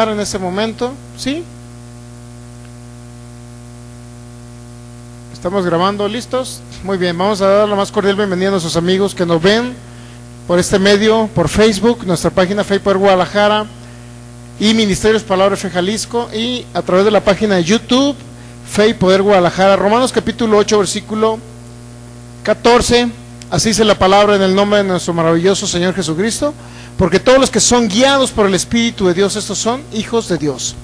en este momento, ¿sí? Estamos grabando, ¿listos? Muy bien, vamos a dar la más cordial bienvenida a nuestros amigos que nos ven por este medio, por Facebook, nuestra página Fe y Poder Guadalajara y Ministerios Palabra Fe Jalisco, y a través de la página de YouTube Fe y Poder Guadalajara. Romanos capítulo 8, versículo 14, así dice la palabra: en el nombre de nuestro maravilloso Señor Jesucristo, porque todos los que son guiados por el Espíritu de Dios, estos son hijos de Dios.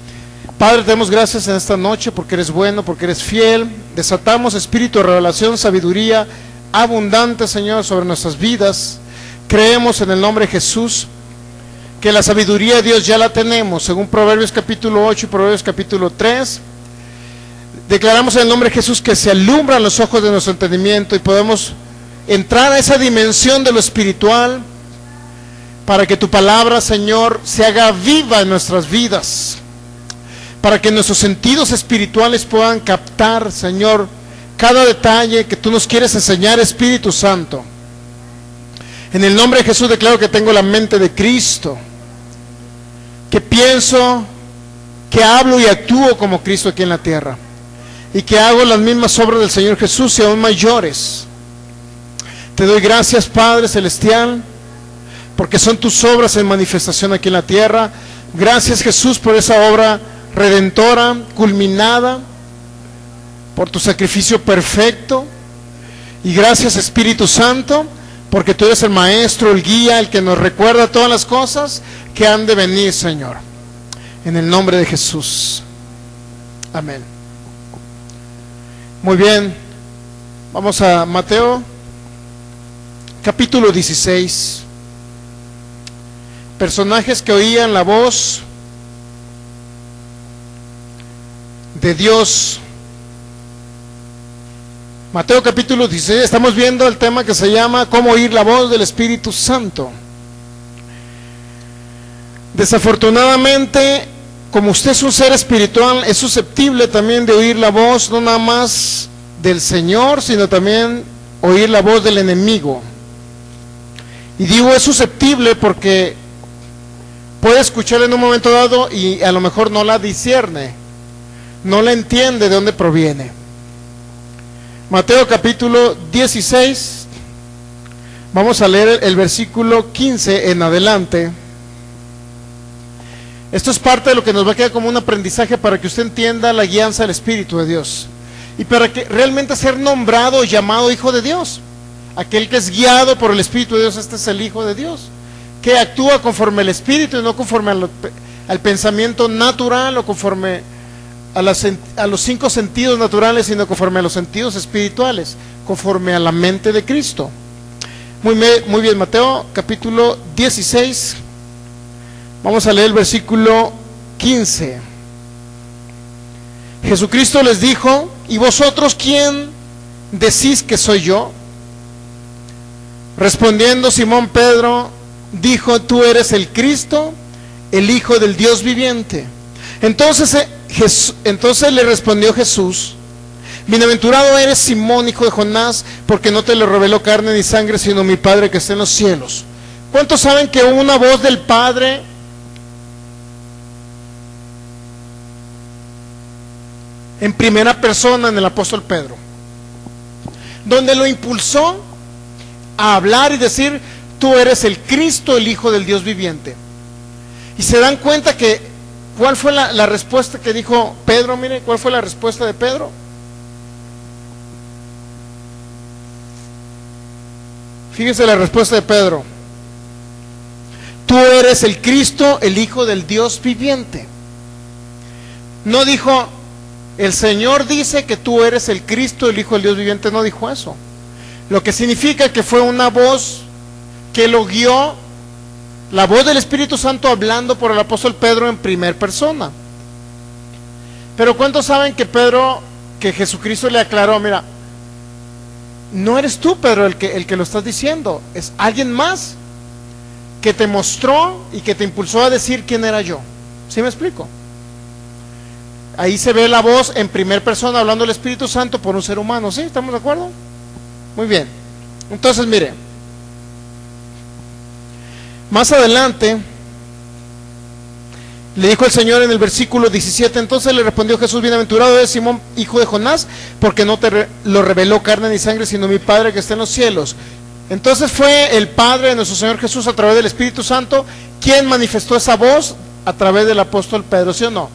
Padre, te damos gracias en esta noche porque eres bueno, porque eres fiel. Desatamos espíritu de revelación, sabiduría abundante, Señor, sobre nuestras vidas. Creemos en el nombre de Jesús que la sabiduría de Dios ya la tenemos, según Proverbios capítulo 8 y Proverbios capítulo 3. Declaramos en el nombre de Jesús que se alumbran los ojos de nuestro entendimiento y podemos entrar a esa dimensión de lo espiritual, para que tu palabra, Señor, se haga viva en nuestras vidas, para que nuestros sentidos espirituales puedan captar, Señor, cada detalle que tú nos quieres enseñar, Espíritu Santo. En el nombre de Jesús declaro que tengo la mente de Cristo, que pienso, que hablo y actúo como Cristo aquí en la tierra, y que hago las mismas obras del Señor Jesús y aún mayores. Te doy gracias, Padre Celestial, porque son tus obras en manifestación aquí en la tierra. Gracias, Jesús, por esa obra redentora, culminada, por tu sacrificio perfecto. Y gracias, Espíritu Santo, porque tú eres el Maestro, el guía, el que nos recuerda todas las cosas que han de venir, Señor. En el nombre de Jesús. Amén. Muy bien. Vamos a Mateo, capítulo 16. Personajes que oían la voz de Dios. Mateo capítulo 16, estamos viendo el tema que se llama ¿cómo oír la voz del Espíritu Santo? Desafortunadamente, como usted es un ser espiritual, es susceptible también de oír la voz, no nada más del Señor, sino también oír la voz del enemigo. Y digo es susceptible porque puede escucharla en un momento dado y a lo mejor no la discierne, no la entiende de dónde proviene. Mateo capítulo 16, vamos a leer el versículo 15 en adelante. Esto es parte de lo que nos va a quedar como un aprendizaje para que usted entienda la guianza del Espíritu de Dios y para que realmente ser nombrado o llamado hijo de Dios. Aquel que es guiado por el Espíritu de Dios, este es el Hijo de Dios, que actúa conforme al Espíritu y no conforme al pensamiento natural o conforme a los 5 sentidos naturales, sino conforme a los sentidos espirituales, conforme a la mente de Cristo. Muy bien, Mateo capítulo 16, vamos a leer el versículo 15. Jesucristo les dijo: ¿y vosotros quién decís que soy yo? Respondiendo Simón Pedro dijo: tú eres el Cristo, el Hijo del Dios viviente. Entonces le respondió Jesús: bienaventurado eres Simón, hijo de Jonás, porque no te lo reveló carne ni sangre, sino mi Padre que está en los cielos. ¿Cuántos saben que hubo una voz del Padre en primera persona en el apóstol Pedro, donde lo impulsó a hablar y decir: tú eres el Cristo, el Hijo del Dios viviente? Y se dan cuenta que ¿cuál fue la respuesta que dijo Pedro? Mire, ¿cuál fue la respuesta de Pedro? Fíjese la respuesta de Pedro: tú eres el Cristo, el Hijo del Dios viviente. No dijo: el Señor dice que tú eres el Cristo, el Hijo del Dios viviente. No dijo eso. Lo que significa que fue una voz que lo guió, la voz del Espíritu Santo hablando por el apóstol Pedro en primera persona. Pero ¿cuántos saben que Jesucristo le aclaró: mira, no eres tú, Pedro, el que lo estás diciendo, es alguien más que te mostró y que te impulsó a decir quién era yo? ¿Sí me explico? Ahí se ve la voz en primera persona hablando el Espíritu Santo por un ser humano. ¿Sí? ¿Estamos de acuerdo? Muy bien. Entonces, mire, más adelante Le dijo el Señor en el versículo 17, entonces le respondió Jesús, bienaventurado eres Simón, hijo de Jonás, porque no te lo reveló carne ni sangre, sino mi Padre que está en los cielos. Entonces fue el Padre de nuestro Señor Jesús a través del Espíritu Santo quien manifestó esa voz a través del apóstol Pedro, ¿sí o no?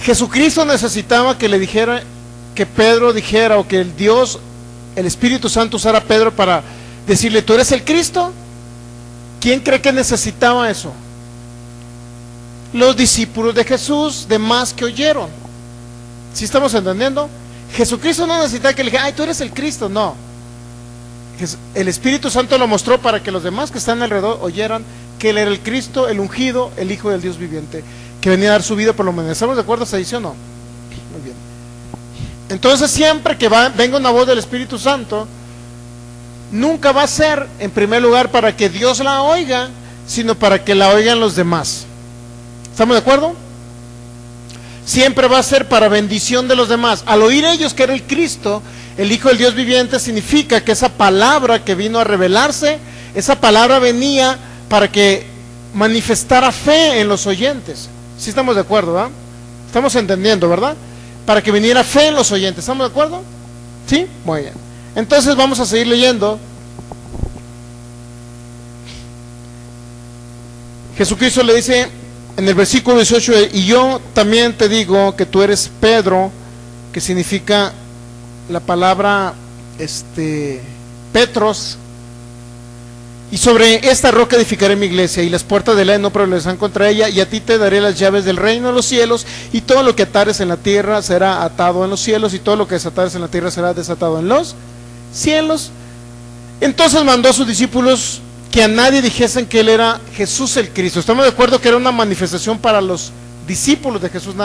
Jesucristo necesitaba que le dijera, que Pedro dijera, o que el Dios, el Espíritu Santo usara a Pedro para decirle, ¿tú eres el Cristo? ¿Quién cree que necesitaba eso? Los discípulos de Jesús, demás que oyeron. ¿Sí estamos entendiendo? Jesucristo no necesitaba que le dijera, ay, tú eres el Cristo, no. El Espíritu Santo lo mostró para que los demás que están alrededor oyeran que Él era el Cristo, el ungido, el Hijo del Dios viviente, que venía a dar su vida por lo menos. ¿Estamos de acuerdo? ¿Se dice o no? Muy bien. Entonces siempre que venga una voz del Espíritu Santo, nunca va a ser en primer lugar para que Dios la oiga, sino para que la oigan los demás. ¿Estamos de acuerdo? Siempre va a ser para bendición de los demás. Al oír ellos que era el Cristo, el Hijo del Dios viviente, significa que esa palabra que vino a revelarse, esa palabra venía para que manifestara fe en los oyentes. ¿Sí estamos de acuerdo, verdad? Estamos entendiendo, ¿verdad? Para que viniera fe en los oyentes. ¿Estamos de acuerdo? ¿Sí? Muy bien. Entonces vamos a seguir leyendo. Jesucristo le dice en el versículo 18, y yo también te digo que tú eres Pedro, que significa la palabra Petros, y sobre esta roca edificaré mi iglesia, y las puertas del Hades no prevalecerán contra ella, y a ti te daré las llaves del reino de los cielos, y todo lo que atares en la tierra será atado en los cielos, y todo lo que desatares en la tierra será desatado en los cielos. Entonces mandó a sus discípulos que a nadie dijesen que Él era Jesús el Cristo. Estamos de acuerdo que era una manifestación para los discípulos de Jesús,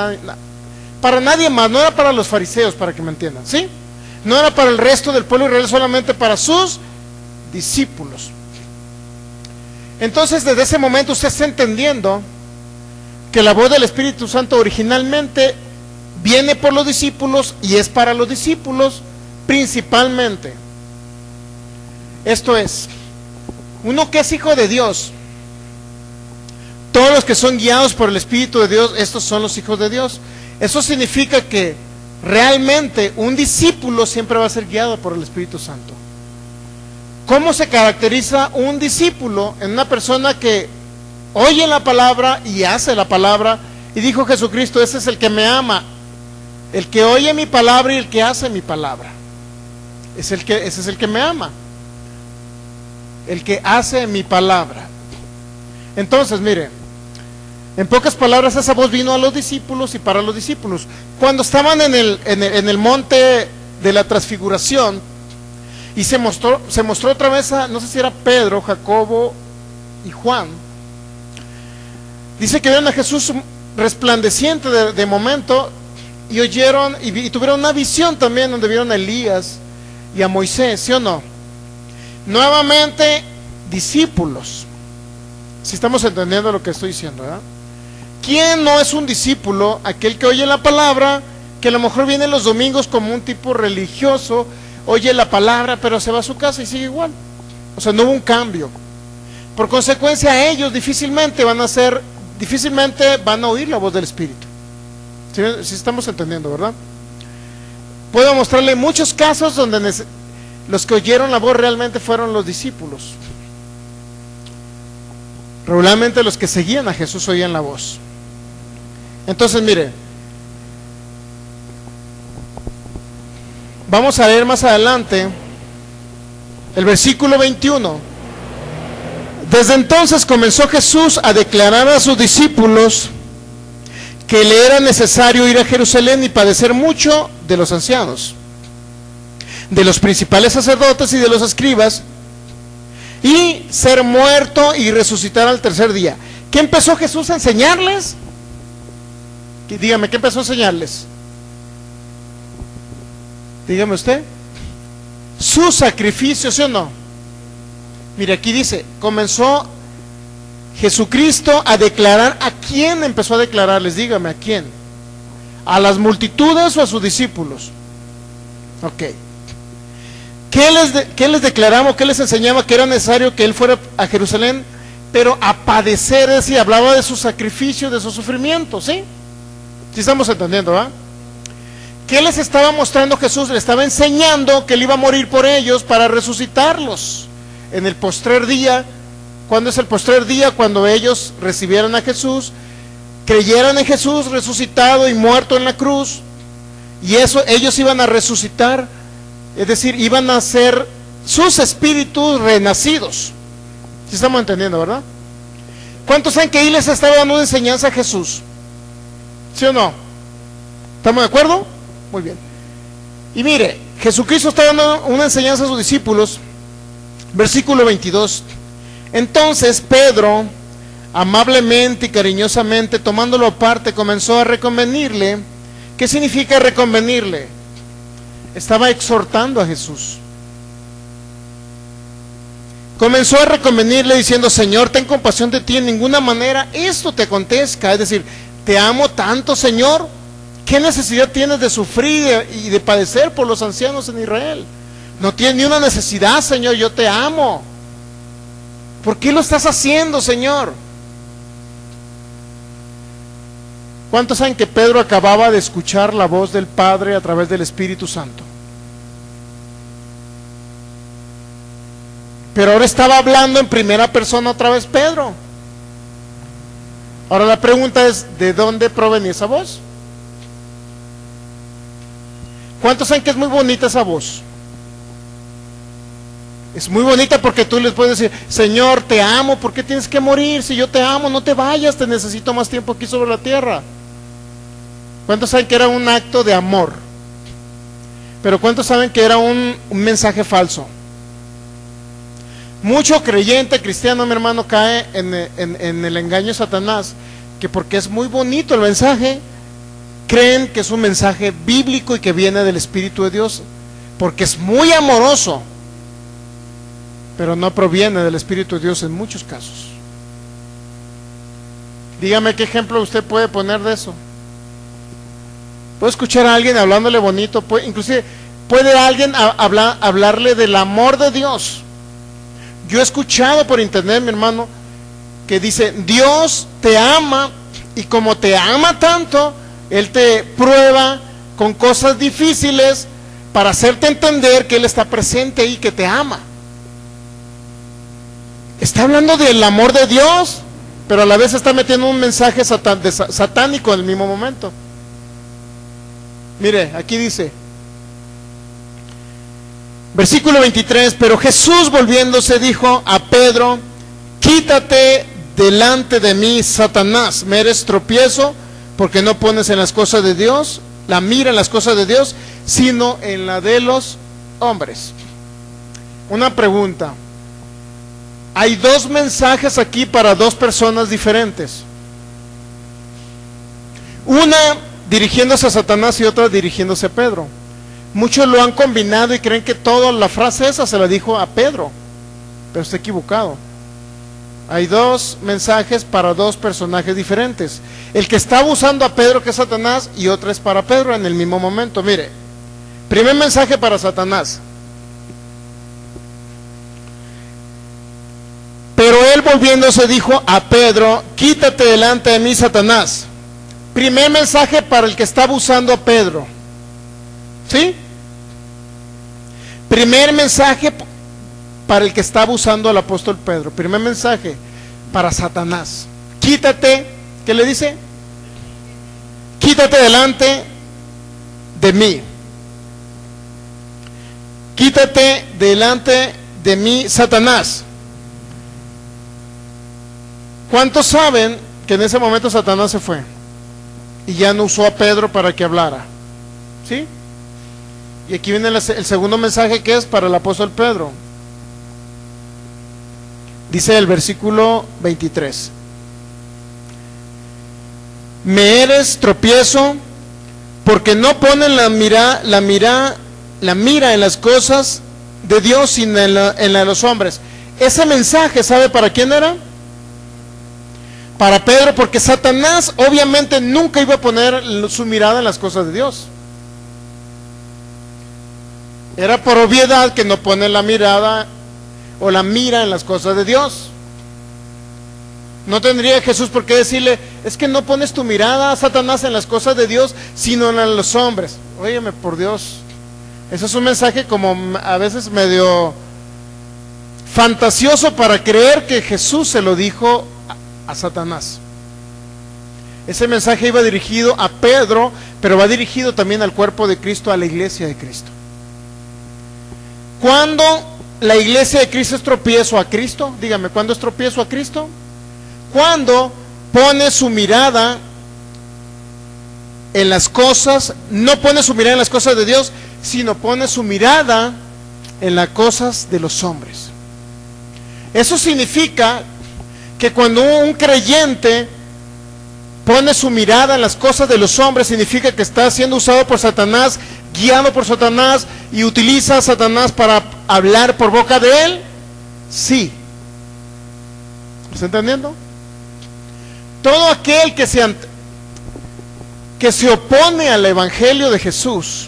para nadie más, no era para los fariseos, para que me entiendan, ¿sí? No era para el resto del pueblo israelí, solamente para sus discípulos. Entonces desde ese momento usted está entendiendo que la voz del Espíritu Santo originalmente viene por los discípulos y es para los discípulos principalmente. Esto es, uno que es hijo de Dios, todos los que son guiados por el Espíritu de Dios, estos son los hijos de Dios. Eso significa que realmente un discípulo siempre va a ser guiado por el Espíritu Santo. ¿Cómo se caracteriza un discípulo? En una persona que oye la palabra y hace la palabra, y dijo Jesucristo, ese es el que me ama, el que oye mi palabra y el que hace mi palabra. Ese es el que me ama, el que hace mi palabra. Entonces, mire, en pocas palabras, esa voz vino a los discípulos y para los discípulos. Cuando estaban en el monte de la transfiguración, y se mostró otra vez a, no sé si era Pedro, Jacobo y Juan, dice que vieron a Jesús resplandeciente de momento, y oyeron y tuvieron una visión también donde vieron a Elías y a Moisés, ¿sí o no? Nuevamente discípulos. Si estamos entendiendo lo que estoy diciendo, ¿verdad? ¿Quién no es un discípulo? Aquel que oye la palabra, que a lo mejor viene los domingos como un tipo religioso, oye la palabra pero se va a su casa y sigue igual. O sea, no hubo un cambio. Por consecuencia, ellos difícilmente van a oír la voz del Espíritu. ¿Sí estamos entendiendo, verdad? Puedo mostrarle muchos casos donde los que oyeron la voz realmente fueron los discípulos. Regularmente los que seguían a Jesús oían la voz. Entonces, mire, vamos a leer más adelante el versículo 21. Desde entonces comenzó Jesús a declarar a sus discípulos que le era necesario ir a Jerusalén y padecer mucho de los ancianos, de los principales sacerdotes y de los escribas, y ser muerto y resucitar al tercer día. ¿Qué empezó Jesús a enseñarles? Dígame, ¿qué empezó a enseñarles? Dígame usted. Su sacrificio, ¿sí o no? Mire, aquí dice, comenzó Jesucristo a declarar. ¿A quién empezó a declararles? Dígame, ¿a quién? ¿A las multitudes o a sus discípulos? Ok. ¿Qué les declaramos, qué les enseñaba? Que era necesario que Él fuera a Jerusalén, pero a padecer, es decir, hablaba de su sacrificio, de su sufrimiento, ¿sí? ¿Sí estamos entendiendo, va? ¿Qué les estaba mostrando Jesús? Le estaba enseñando que él iba a morir por ellos para resucitarlos en el postrer día. ¿Cuándo es el postrer día? Cuando ellos recibieran a Jesús, creyeran en Jesús resucitado y muerto en la cruz, y eso ellos iban a resucitar, es decir, iban a ser sus espíritus renacidos. ¿Sí estamos entendiendo, verdad? ¿Cuántos saben que ahí les estaba dando una enseñanza a Jesús? ¿Sí o no? ¿Estamos de acuerdo? Muy bien. Y mire, Jesucristo está dando una enseñanza a sus discípulos. Versículo 22. Entonces Pedro, amablemente y cariñosamente, tomándolo aparte, comenzó a reconvenirle. ¿Qué significa reconvenirle? Estaba exhortando a Jesús. Comenzó a reconvenirle diciendo: Señor, ten compasión de ti, en ninguna manera esto te acontezca. Es decir, te amo tanto, Señor. ¿Qué necesidad tienes de sufrir y de padecer por los ancianos en Israel? No tienes ni una necesidad, Señor, yo te amo. ¿Por qué lo estás haciendo, Señor? ¿Cuántos saben que Pedro acababa de escuchar la voz del Padre a través del Espíritu Santo? Pero ahora estaba hablando en primera persona otra vez Pedro. Ahora la pregunta es: ¿de dónde provenía esa voz? ¿Cuántos saben que es muy bonita esa voz? Es muy bonita porque tú les puedes decir: Señor, te amo, ¿por qué tienes que morir? Si yo te amo, no te vayas, te necesito más tiempo aquí sobre la tierra. ¿Cuántos saben que era un acto de amor? Pero ¿cuántos saben que era un mensaje falso? Mucho creyente cristiano, mi hermano, cae en el engaño de Satanás, que porque es muy bonito el mensaje, creen que es un mensaje bíblico y que viene del Espíritu de Dios, porque es muy amoroso, pero no proviene del Espíritu de Dios en muchos casos. Dígame qué ejemplo usted puede poner de eso. Puede escuchar a alguien hablándole bonito, inclusive puede alguien hablarle del amor de Dios. Yo he escuchado por internet, mi hermano, que dice: Dios te ama, y como te ama tanto, Él te prueba con cosas difíciles para hacerte entender que Él está presente y que te ama. Está hablando del amor de Dios, pero a la vez está metiendo un mensaje satánico en el mismo momento. Mire, aquí dice, versículo 23, pero Jesús volviéndose dijo a Pedro: quítate delante de mí, Satanás, me eres tropiezo, porque no pones en las cosas de Dios, la mira en las cosas de Dios, sino en la de los hombres. Una pregunta: hay dos mensajes aquí para dos personas diferentes. Una dirigiéndose a Satanás y otra dirigiéndose a Pedro. Muchos lo han combinado y creen que toda la frase esa se la dijo a Pedro, pero está equivocado. Hay dos mensajes para dos personajes diferentes. El que está abusando a Pedro, que es Satanás, y otra es para Pedro en el mismo momento. Mire, primer mensaje para Satanás: pero él volviéndose dijo a Pedro: quítate delante de mí, Satanás. Primer mensaje para el que está abusando a Pedro, ¿sí? Primer mensaje para el que está abusando al apóstol Pedro. Primer mensaje para Satanás: quítate, ¿qué le dice? Quítate delante de mí. Quítate delante de mí, Satanás. ¿Cuántos saben que en ese momento Satanás se fue y ya no usó a Pedro para que hablara? ¿Sí? Y aquí viene el segundo mensaje, que es para el apóstol Pedro. Dice el versículo 23: me eres tropiezo, porque no ponen la mira en las cosas de Dios, sino en la de los hombres. Ese mensaje, ¿sabe para quién era? Para Pedro, porque Satanás obviamente nunca iba a poner su mirada en las cosas de Dios. Era por obviedad que no pone la mirada o la mira en las cosas de Dios. No tendría Jesús por qué decirle, es que no pones tu mirada, Satanás, en las cosas de Dios, sino en los hombres. Óyeme, por Dios, eso es un mensaje como a veces medio fantasioso para creer que Jesús se lo dijo a Satanás. Ese mensaje iba dirigido a Pedro, pero va dirigido también al cuerpo de Cristo, a la iglesia de Cristo. ¿Cuándo la iglesia de Cristo es tropiezo a Cristo? Dígame, ¿cuándo es tropiezo a Cristo? Cuando pone su mirada en las cosas, no pone su mirada en las cosas de Dios, sino pone su mirada en las cosas de los hombres. Eso significa que cuando un creyente pone su mirada en las cosas de los hombres, significa que está siendo usado por Satanás, guiado por Satanás, y utiliza a Satanás para hablar por boca de él. Sí. ¿Está entendiendo? Todo aquel que se opone al evangelio de Jesús,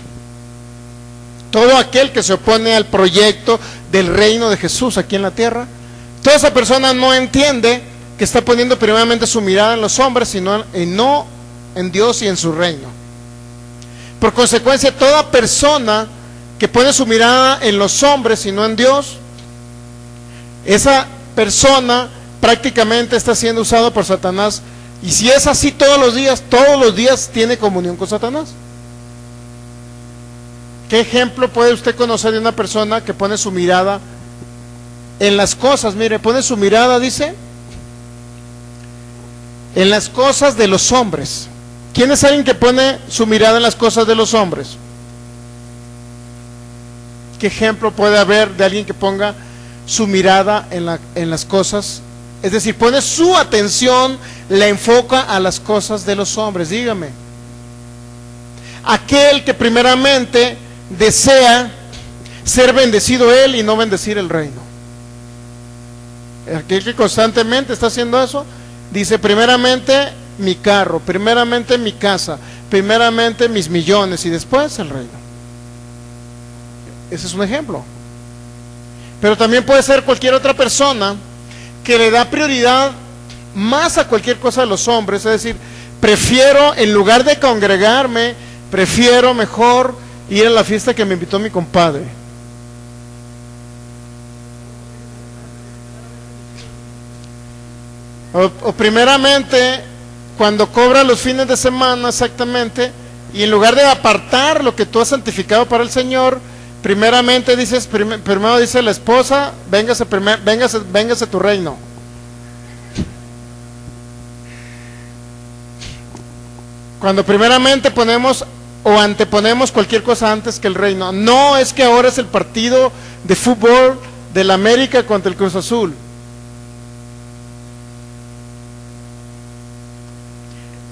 todo aquel que se opone al proyecto del reino de Jesús aquí en la tierra, toda esa persona no entiende que está poniendo primeramente su mirada en los hombres, sino no en Dios y en su reino. Por consecuencia, toda persona que pone su mirada en los hombres y no en Dios, esa persona prácticamente está siendo usada por Satanás. Y si es así todos los días tiene comunión con Satanás. ¿Qué ejemplo puede usted conocer de una persona que pone su mirada en las cosas? Mire, pone su mirada, dice, en las cosas de los hombres. ¿Quién es alguien que pone su mirada en las cosas de los hombres? ¿Qué ejemplo puede haber de alguien que ponga su mirada en las cosas? Es decir, pone su atención, la enfoca a las cosas de los hombres. Dígame. Aquel que primeramente desea ser bendecido él y no bendecir el reino. Aquel que constantemente está haciendo eso, dice primeramente mi carro, primeramente mi casa, primeramente mis millones y después el reino. Ese es un ejemplo. Pero también puede ser cualquier otra persona que le da prioridad más a cualquier cosa de los hombres. Es decir, prefiero, en lugar de congregarme, prefiero mejor ir a la fiesta que me invitó mi compadre. O primeramente, cuando cobra los fines de semana exactamente, y en lugar de apartar lo que tú has santificado para el Señor, primeramente dices, primero dice la esposa, véngase tu reino. Cuando primeramente ponemos o anteponemos cualquier cosa antes que el reino. No es que ahora es el partido de fútbol del América contra el Cruz Azul.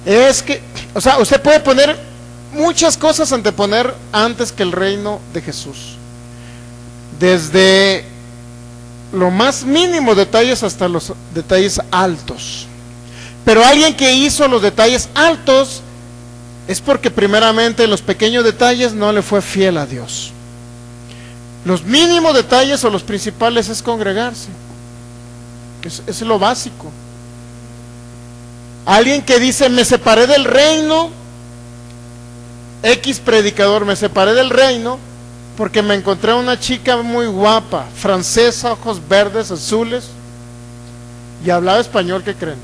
Es que, o sea, usted puede poner muchas cosas anteponer antes que el reino de Jesús. Desde lo más mínimo detalles hasta los detalles altos. Pero alguien que hizo los detalles altos es porque primeramente en los pequeños detalles no le fue fiel a Dios. Los mínimos detalles o los principales es congregarse. Es lo básico. Alguien que dice, me separé del reino, X predicador, me separé del reino porque me encontré una chica muy guapa, francesa, ojos verdes, azules, y hablaba español. ¿Qué creen?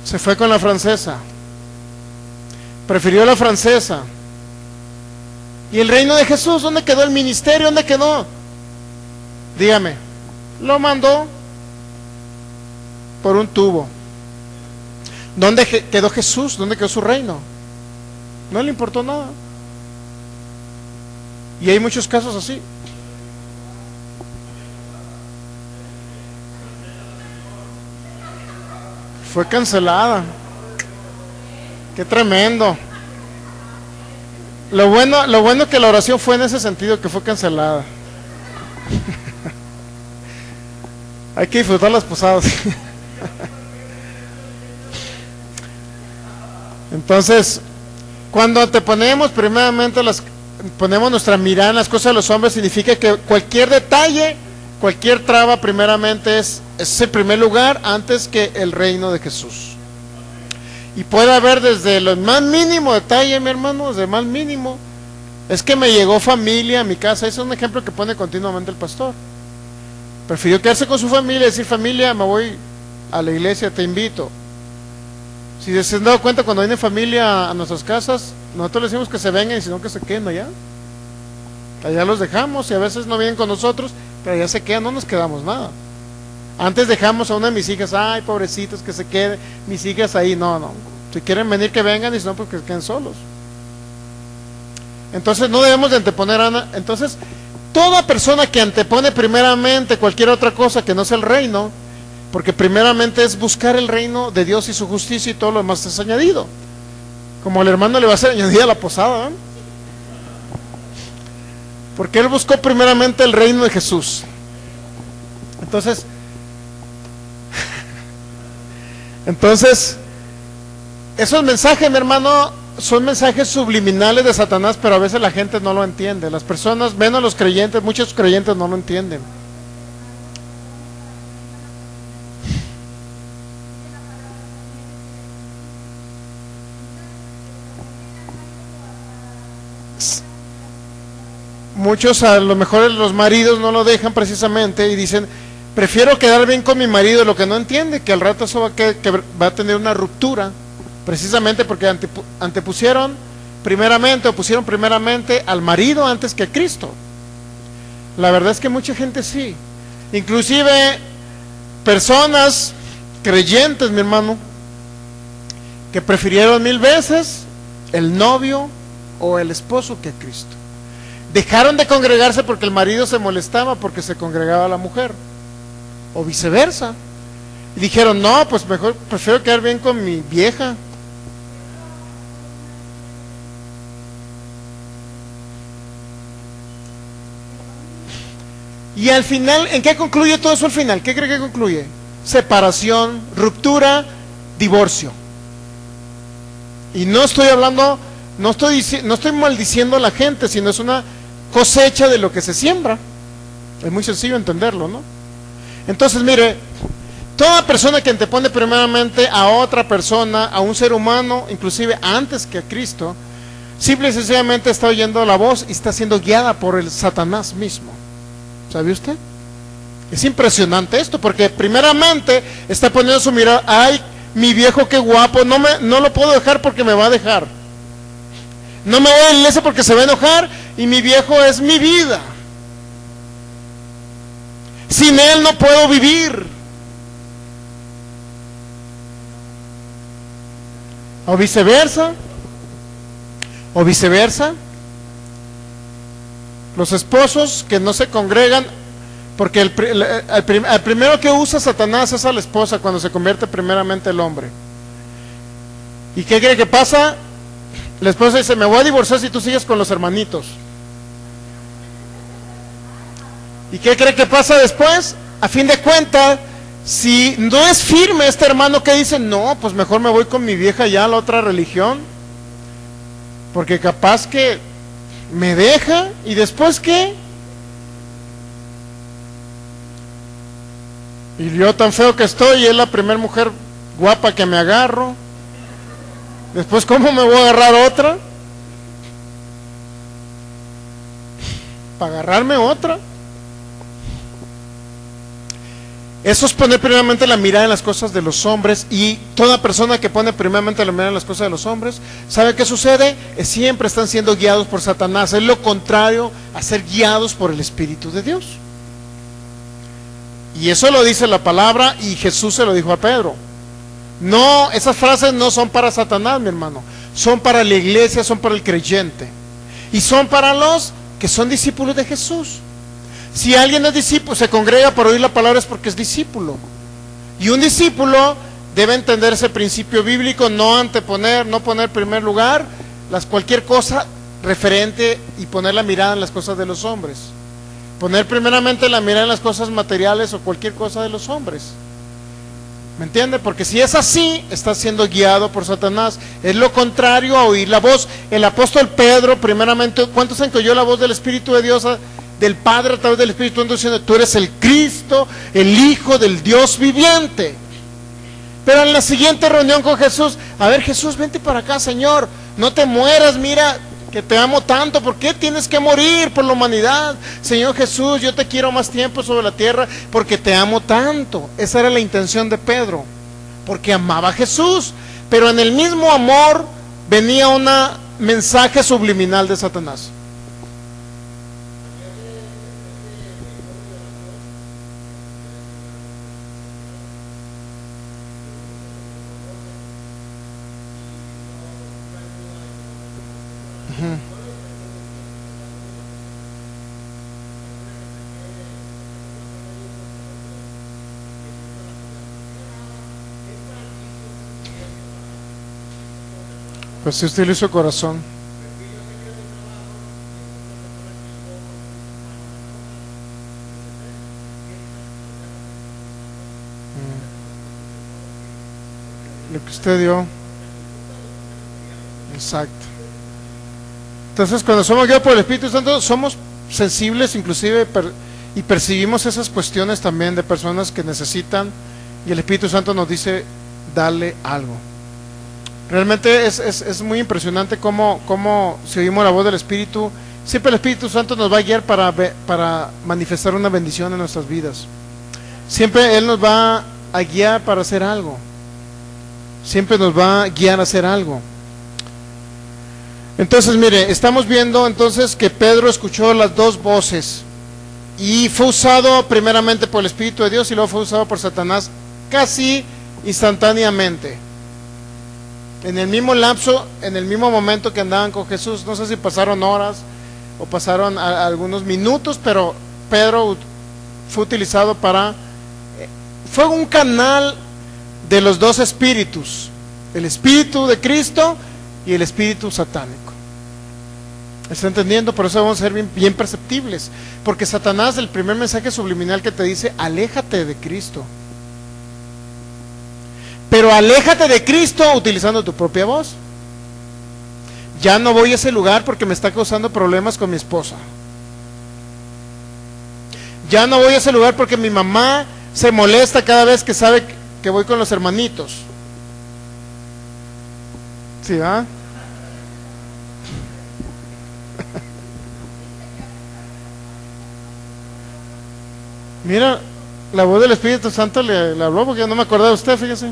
Se fue con la francesa, prefirió la francesa. ¿Y el reino de Jesús? ¿Dónde quedó el ministerio? ¿Dónde quedó? Dígame. Lo mandó por un tubo. ¿Dónde quedó Jesús? ¿Dónde quedó su reino? No le importó nada. Y hay muchos casos así. Fue cancelada. Qué tremendo. Lo bueno que la oración fue en ese sentido, que fue cancelada. Hay que disfrutar las posadas. Entonces, cuando anteponemos primeramente ponemos nuestra mirada en las cosas de los hombres, significa que cualquier detalle, cualquier traba primeramente es el primer lugar antes que el reino de Jesús. Y puede haber desde el más mínimo detalle, mi hermano, desde el más mínimo. Es que me llegó familia a mi casa. Ese es un ejemplo que pone continuamente el pastor. Prefirió quedarse con su familia y decir: familia, me voy a la iglesia, te invito. Si se han dado cuenta, cuando viene familia a nuestras casas, nosotros les decimos que se vengan, y si no, que se queden allá. Allá los dejamos, y a veces no vienen con nosotros, pero allá se quedan, no nos quedamos nada. Antes dejamos a una de mis hijas: ay, pobrecitos, que se queden mis hijas ahí. No, si quieren venir, que vengan, y si no, pues que se queden solos. Entonces no debemos de anteponer a... Entonces, toda persona que antepone primeramente cualquier otra cosa que no sea el reino, porque primeramente es buscar el reino de Dios y su justicia, y todo lo demás es añadido. Como el hermano le va a ser añadida a la posada, ¿eh? Porque él buscó primeramente el reino de Jesús. Entonces, esos mensajes, mi hermano, son mensajes subliminales de Satanás, pero a veces la gente no lo entiende. Las personas, menos los creyentes, muchos creyentes no lo entienden. Muchos, a lo mejor los maridos no lo dejan precisamente y dicen: prefiero quedar bien con mi marido. Lo que no entiende, que al rato eso va a tener una ruptura, precisamente porque pusieron primeramente al marido antes que a Cristo. La verdad es que mucha gente sí, inclusive personas creyentes, mi hermano, que prefirieron 1000 veces el novio o el esposo que a Cristo. Dejaron de congregarse porque el marido se molestaba porque se congregaba la mujer, o viceversa, y dijeron: no, pues mejor prefiero quedar bien con mi vieja. Y al final, ¿en qué concluye todo eso al final? ¿Qué cree que concluye? Separación, ruptura, divorcio. Y no estoy hablando, no estoy maldiciendo a la gente, sino es una cosecha de lo que se siembra. Es muy sencillo entenderlo, ¿no? Entonces, mire, toda persona que antepone primeramente a otra persona, a un ser humano, inclusive antes que a Cristo, simple y sencillamente está oyendo la voz y está siendo guiada por el Satanás mismo. ¿Sabe usted? Es impresionante esto, porque primeramente está poniendo su mirada: ay, mi viejo qué guapo, no lo puedo dejar porque me va a dejar. No me voy a la iglesia porque se va a enojar, y mi viejo es mi vida. Sin él no puedo vivir. O viceversa. Los esposos que no se congregan, porque el primero que usa Satanás es a la esposa cuando se convierte primeramente el hombre. ¿Y qué cree que pasa? La esposa dice: me voy a divorciar si tú sigues con los hermanitos. ¿Y qué cree que pasa después? A fin de cuentas, si no es firme este hermano que dice: no, pues mejor me voy con mi vieja ya a la otra religión, porque capaz que me deja, y después ¿qué? Y yo tan feo que estoy, y es la primera mujer guapa que me agarro. Después, ¿cómo me voy a agarrar otra? ¿Para agarrarme otra? Eso es poner primeramente la mirada en las cosas de los hombres, y toda persona que pone primeramente la mirada en las cosas de los hombres, ¿sabe qué sucede? Siempre están siendo guiados por Satanás. Es lo contrario a ser guiados por el Espíritu de Dios. Y eso lo dice la palabra, y Jesús se lo dijo a Pedro. No, esas frases no son para Satanás, mi hermano. Son para la iglesia, son para el creyente. Y son para los que son discípulos de Jesús. Si alguien es discípulo, se congrega para oír la palabra, es porque es discípulo. Y un discípulo debe entender ese principio bíblico: no anteponer, no poner en primer lugar cualquier cosa referente, y poner la mirada en las cosas de los hombres. Poner primeramente la mirada en las cosas materiales o cualquier cosa de los hombres. ¿Me entiende? Porque si es así, está siendo guiado por Satanás. Es lo contrario a oír la voz. El apóstol Pedro, primeramente, ¿cuántos han que oyó la voz del Espíritu de Dios del Padre a través del Espíritu Santo diciendo, tú eres el Cristo, el Hijo del Dios viviente. Pero en la siguiente reunión con Jesús, a ver, Jesús, vente para acá, Señor, no te mueras, mira que te amo tanto, ¿por qué tienes que morir por la humanidad? Señor Jesús, yo te quiero más tiempo sobre la tierra porque te amo tanto. Esa era la intención de Pedro, porque amaba a Jesús, pero en el mismo amor venía un mensaje subliminal de Satanás. Pues si usted lo hizo corazón. Lo que usted dio. Exacto. Entonces, cuando somos guiados por el Espíritu Santo, somos sensibles inclusive y percibimos esas cuestiones también de personas que necesitan, y el Espíritu Santo nos dice, dale algo. Realmente es muy impresionante cómo si oímos la voz del Espíritu, siempre el Espíritu Santo nos va a guiar para manifestar una bendición en nuestras vidas. Siempre Él nos va a guiar para hacer algo. Siempre nos va a guiar a hacer algo. Entonces, mire, estamos viendo entonces que Pedro escuchó las dos voces y fue usado primeramente por el Espíritu de Dios y luego fue usado por Satanás casi instantáneamente. En el mismo lapso, en el mismo momento que andaban con Jesús, no sé si pasaron horas o pasaron algunos minutos, pero Pedro fue utilizado fue un canal de los dos espíritus, el espíritu de Cristo y el espíritu satánico. ¿Está entendiendo? Por eso vamos a ser bien perceptibles, porque Satanás, el primer mensaje subliminal que te dice, aléjate de Cristo. Pero aléjate de Cristo utilizando tu propia voz. Ya no voy a ese lugar porque me está causando problemas con mi esposa. Ya no voy a ese lugar porque mi mamá se molesta cada vez que sabe que voy con los hermanitos. ¿Sí, va? Mira, la voz del Espíritu Santo le habló porque yo no me acordaba de usted, fíjese.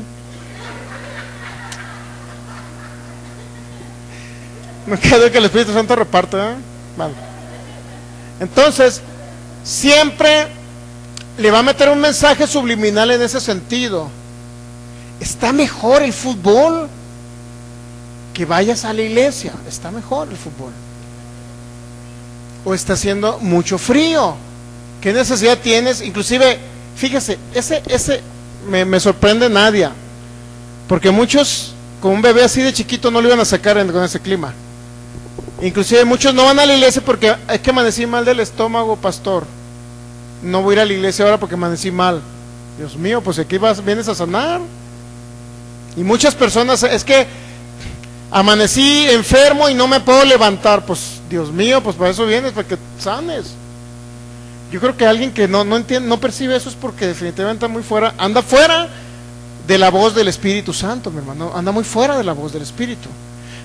Me queda que el Espíritu Santo reparte, ¿eh? Vale. Entonces, siempre le va a meter un mensaje subliminal en ese sentido. Está mejor el fútbol que vayas a la iglesia. Está mejor el fútbol. O está haciendo mucho frío. ¿Qué necesidad tienes? Inclusive, fíjese, me sorprende Nadia, porque muchos con un bebé así de chiquito no lo iban a sacar con ese clima. Inclusive muchos no van a la iglesia porque es que amanecí mal del estómago, pastor. No voy a ir a la iglesia ahora porque amanecí mal. Dios mío, pues aquí vienes a sanar. Y muchas personas, es que amanecí enfermo y no me puedo levantar. Pues Dios mío, pues para eso vienes, para que sanes. Yo creo que alguien que no entiende, no percibe eso es porque definitivamente anda fuera de la voz del Espíritu Santo, mi hermano, anda muy fuera de la voz del Espíritu.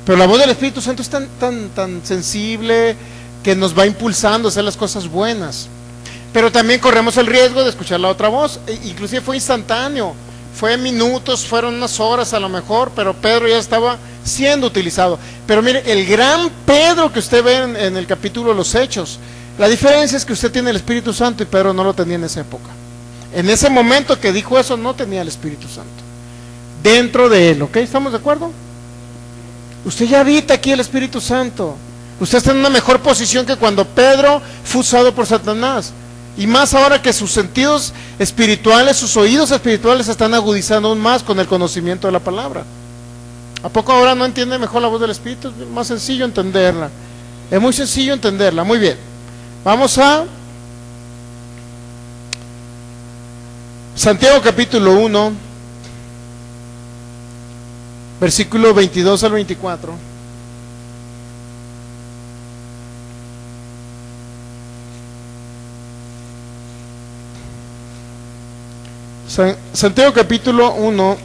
Pero la voz del Espíritu Santo es tan sensible que nos va impulsando a hacer las cosas buenas. Pero también corremos el riesgo de escuchar la otra voz. Inclusive fue instantáneo, fue minutos, fueron unas horas a lo mejor, pero Pedro ya estaba siendo utilizado. Pero mire, el gran Pedro que usted ve en el capítulo de los Hechos, la diferencia es que usted tiene el Espíritu Santo y Pedro no lo tenía en esa época. En ese momento que dijo eso no tenía el Espíritu Santo dentro de él, ¿ok? ¿Estamos de acuerdo? Usted ya habita aquí el Espíritu Santo. Usted está en una mejor posición que cuando Pedro fue usado por Satanás. Y más ahora que sus sentidos espirituales, sus oídos espirituales se están agudizando aún más con el conocimiento de la palabra. ¿A poco ahora no entiende mejor la voz del Espíritu? Es más sencillo entenderla. Es muy sencillo entenderla. Muy bien. Vamos a Santiago capítulo 1. Versículo 22 al 24. Santiago capítulo 1,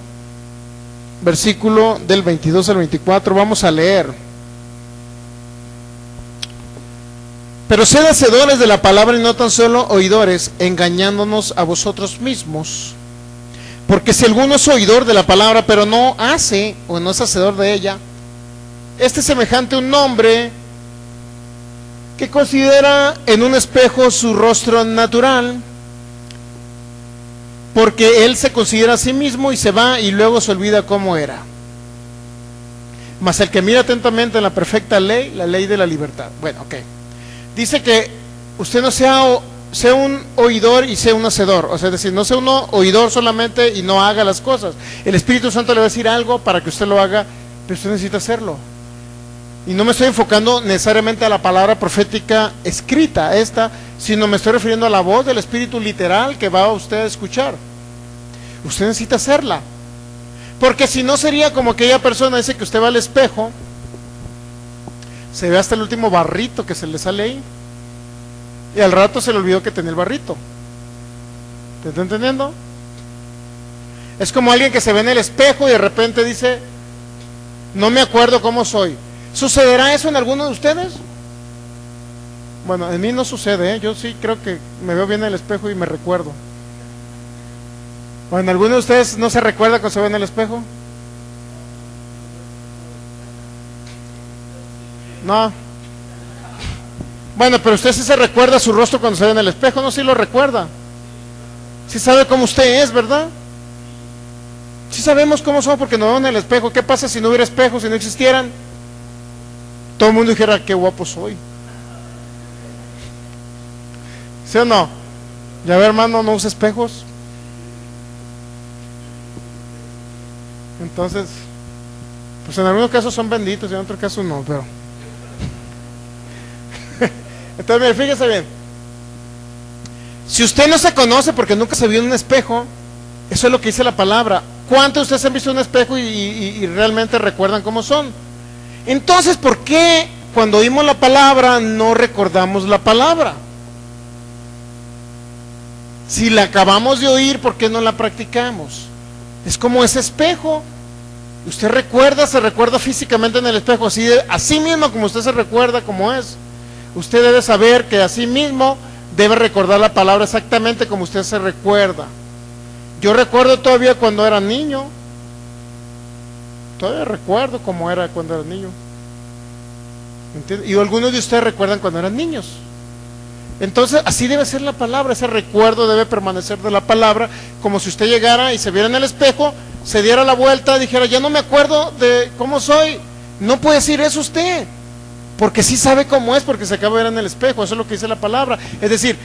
versículo del 22 al 24, vamos a leer. Pero sed hacedores de la palabra y no tan solo oidores, engañándonos a vosotros mismos. Porque si alguno es oidor de la palabra, pero no hace, o no es hacedor de ella, este es semejante a un hombre que considera en un espejo su rostro natural, porque él se considera a sí mismo y se va y luego se olvida cómo era. Mas el que mira atentamente en la perfecta ley, la ley de la libertad. Bueno, ok. Dice que usted no sea un oidor y sea un hacedor. O sea, es decir, no sea uno oidor solamente y no haga las cosas. El Espíritu Santo le va a decir algo para que usted lo haga, pero usted necesita hacerlo. Y no me estoy enfocando necesariamente a la palabra profética escrita, sino me estoy refiriendo a la voz del Espíritu literal que va a usted a escuchar. Usted necesita hacerla. Porque si no sería como aquella persona, dice que usted va al espejo, se ve hasta el último barrito que se le sale ahí, y al rato se le olvidó que tenía el barrito. ¿Te está entendiendo? Es como alguien que se ve en el espejo y de repente dice, no me acuerdo cómo soy. ¿Sucederá eso en alguno de ustedes? Bueno, en mí no sucede, ¿eh? Yo sí creo que me veo bien en el espejo y me recuerdo. ¿O en alguno de ustedes no se recuerda cuando se ve en el espejo? No. Bueno, pero usted sí se recuerda su rostro cuando se ve en el espejo, ¿no? Sí lo recuerda. Sí sabe cómo usted es, ¿verdad? Sí sabemos cómo somos porque nos vemos en el espejo. ¿Qué pasa si no hubiera espejos, si no existieran? Todo el mundo dijera, qué guapo soy. ¿Sí o no? Ya ve, hermano, no usa espejos. Entonces, pues en algunos casos son benditos y en otros casos no, pero... Entonces, mire, fíjese bien. Si usted no se conoce porque nunca se vio en un espejo, eso es lo que dice la palabra. ¿Cuántos de ustedes han visto un espejo y realmente recuerdan cómo son? Entonces, ¿por qué cuando oímos la palabra no recordamos la palabra? Si la acabamos de oír, ¿por qué no la practicamos? Es como ese espejo. Usted se recuerda físicamente en el espejo, así mismo como usted se recuerda como es. Usted debe saber que así mismo debe recordar la palabra exactamente como usted se recuerda. Yo recuerdo todavía cuando era niño. Todavía recuerdo cómo era cuando era niño. ¿Entiende? Y algunos de ustedes recuerdan cuando eran niños. Entonces, así debe ser la palabra. Ese recuerdo debe permanecer de la palabra, como si usted llegara y se viera en el espejo, se diera la vuelta y dijera, ya no me acuerdo de cómo soy. No puede decir eso usted, porque sí sabe cómo es, porque se acaba de ver en el espejo. Eso es lo que dice la palabra. Es decir,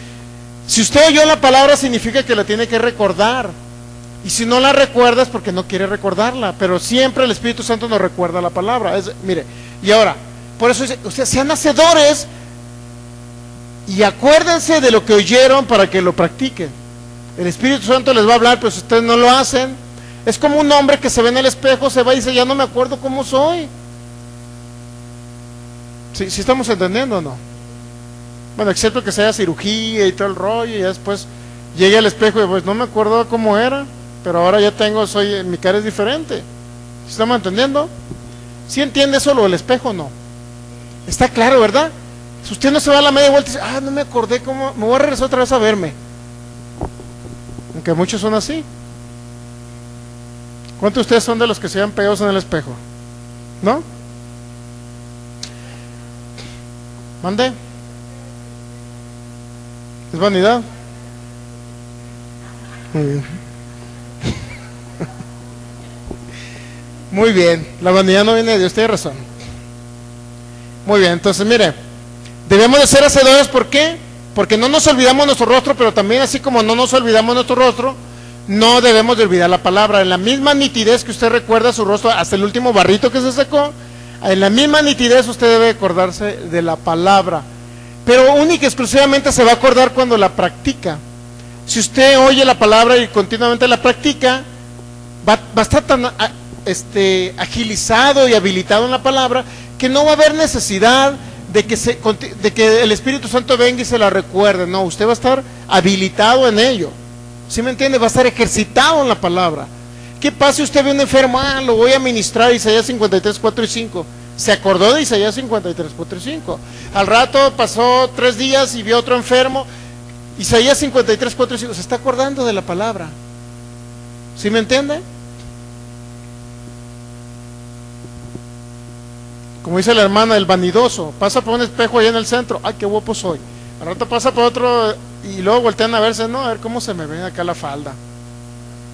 si usted oyó la palabra, significa que la tiene que recordar. Y si no la recuerda es porque no quiere recordarla. Pero siempre el Espíritu Santo nos recuerda la palabra. Mire, y ahora, por eso dice, ustedes sean hacedores y acuérdense de lo que oyeron para que lo practiquen. El Espíritu Santo les va a hablar, pero si ustedes no lo hacen, es como un hombre que se ve en el espejo, se va y dice, ya no me acuerdo cómo soy. ¿Sí estamos entendiendo o no? Bueno, excepto que sea cirugía y todo el rollo, y ya después llegue al espejo y pues no me acuerdo cómo era, pero ahora ya mi cara es diferente. ¿Sí estamos entendiendo? ¿Sí entiende eso lo del espejo o no? Está claro, ¿verdad? Si usted no se va a la media vuelta y dice, no me acordé cómo, me voy a regresar otra vez a verme. Aunque muchos son así. ¿Cuántos de ustedes son de los que se vean pegados en el espejo? ¿No? ¿Mande? ¿Es vanidad? Muy bien. Muy bien, la vanidad no viene de Dios, tiene razón. Muy bien, entonces mire, debemos de ser hacedores, ¿por qué? Porque no nos olvidamos nuestro rostro, pero también así como no nos olvidamos nuestro rostro, no debemos de olvidar la palabra. En la misma nitidez que usted recuerda su rostro hasta el último barrito que se secó, en la misma nitidez usted debe acordarse de la palabra, pero única y exclusivamente se va a acordar cuando la practica. Si usted oye la palabra y continuamente la practica, va a estar tan agilizado y habilitado en la palabra que no va a haber necesidad de que el Espíritu Santo venga y se la recuerde. No, usted va a estar habilitado en ello. ¿Sí me entiende? Va a estar ejercitado en la palabra. ¿Qué pasa si usted ve un enfermo? Lo voy a ministrar, Isaías 53, 4 y 5. Se acordó de Isaías 53, 4 y 5. Al rato pasó 3 días y vio otro enfermo. Isaías 53, 4 y 5. Se está acordando de la palabra. ¿Sí me entiende? Como dice la hermana, el vanidoso. Pasa por un espejo allá en el centro. ¡Ay, qué guapo soy! Al rato pasa por otro y luego voltean a verse. No, a ver cómo se me ve acá la falda.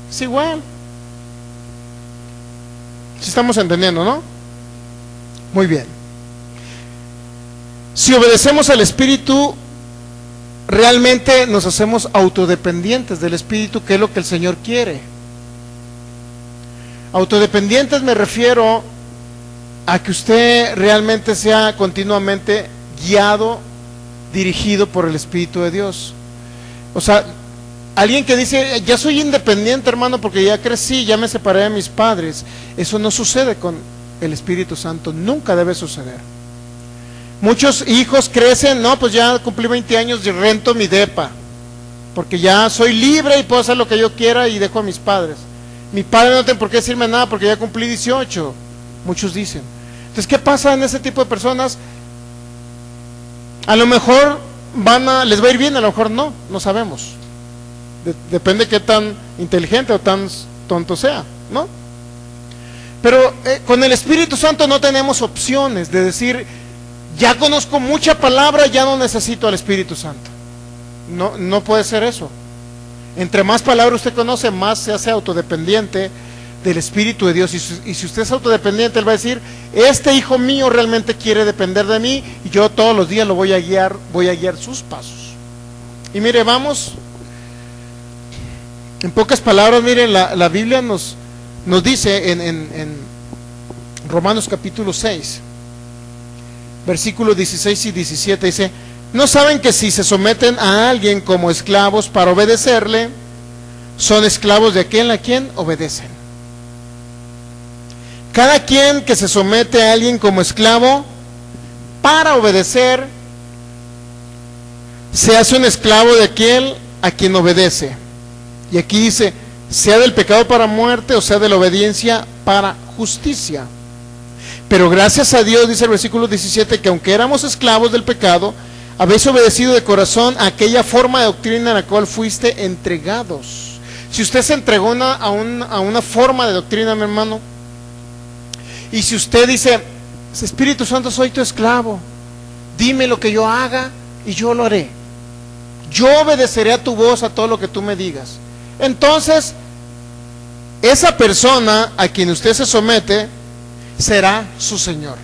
Es igual. Si estamos entendiendo, ¿no? Muy bien. Si obedecemos al Espíritu, realmente nos hacemos autodependientes del Espíritu, que es lo que el Señor quiere. Autodependientes me refiero a que usted realmente sea continuamente guiado, dirigido por el Espíritu de Dios. O sea, alguien que dice, ya soy independiente, hermano, porque ya crecí, ya me separé de mis padres. Eso no sucede con el Espíritu Santo, nunca debe suceder. Muchos hijos crecen, no, pues ya cumplí 20 años y rento mi depa, porque ya soy libre y puedo hacer lo que yo quiera y dejo a mis padres. Mi padre no tiene por qué decirme nada porque ya cumplí 18, muchos dicen. Entonces, ¿qué pasa en ese tipo de personas? A lo mejor les va a ir bien, a lo mejor no sabemos. Depende de qué tan inteligente o tan tonto sea, ¿no? Pero con el Espíritu Santo no tenemos opciones de decir, ya conozco mucha palabra, ya no necesito al Espíritu Santo. No puede ser eso. Entre más palabra usted conoce, más se hace autodependiente del Espíritu de Dios. Y si usted es autodependiente, Él va a decir, este hijo mío realmente quiere depender de mí, y yo todos los días lo voy a guiar sus pasos. Y mire, vamos, en pocas palabras, mire, la Biblia nos dice en Romanos capítulo 6, versículos 16 y 17, dice, ¿no saben que si se someten a alguien como esclavos para obedecerle, son esclavos de aquel a quien obedecen? Cada quien que se somete a alguien como esclavo para obedecer, se hace un esclavo de aquel a quien obedece. Y aquí dice, sea del pecado para muerte o sea de la obediencia para justicia. Pero gracias a Dios, dice el versículo 17, que aunque éramos esclavos del pecado, habéis obedecido de corazón a aquella forma de doctrina en la cual fuiste entregados. Si usted se entregó a una forma de doctrina, mi hermano, y si usted dice, Espíritu Santo, soy tu esclavo, dime lo que yo haga y yo lo haré. Yo obedeceré a tu voz, a todo lo que tú me digas. Entonces, esa persona a quien usted se somete será su Señor.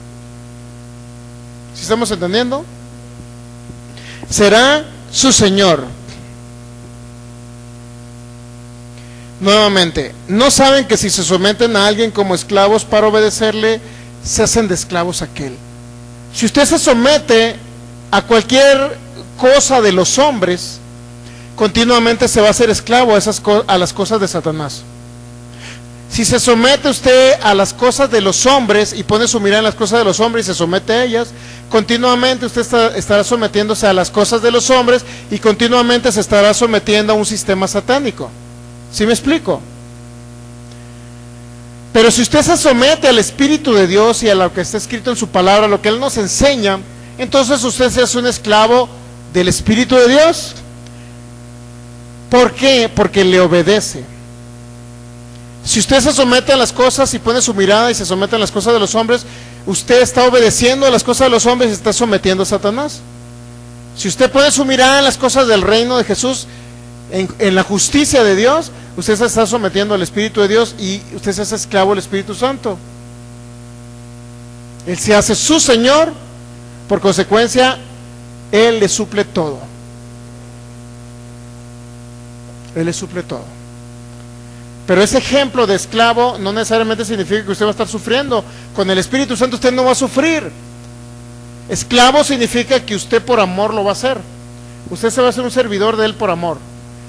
¿Sí estamos entendiendo? Será su Señor. Nuevamente, ¿no saben que si se someten a alguien como esclavos para obedecerle, se hacen de esclavos a aquel? Si usted se somete a cualquier cosa de los hombres, continuamente se va a hacer esclavo a las cosas de Satanás. Si se somete usted a las cosas de los hombres y pone su mirada en las cosas de los hombres y se somete a ellas, continuamente usted estará sometiéndose a las cosas de los hombres y continuamente se estará sometiendo a un sistema satánico. ¿Sí me explico? Pero si usted se somete al Espíritu de Dios y a lo que está escrito en su palabra, lo que Él nos enseña, entonces usted se hace un esclavo del Espíritu de Dios. ¿Por qué? Porque le obedece. Si usted se somete a las cosas y pone su mirada y se somete a las cosas de los hombres, usted está obedeciendo a las cosas de los hombres y está sometiendo a Satanás. Si usted pone su mirada en las cosas del reino de Jesús, en la justicia de Dios, usted se está sometiendo al Espíritu de Dios y usted se hace esclavo del Espíritu Santo. Él se hace su Señor, por consecuencia, Él le suple todo. Él le suple todo. Pero ese ejemplo de esclavo no necesariamente significa que usted va a estar sufriendo. Con el Espíritu Santo usted no va a sufrir. Esclavo significa que usted por amor lo va a hacer. Usted se va a hacer un servidor de Él por amor.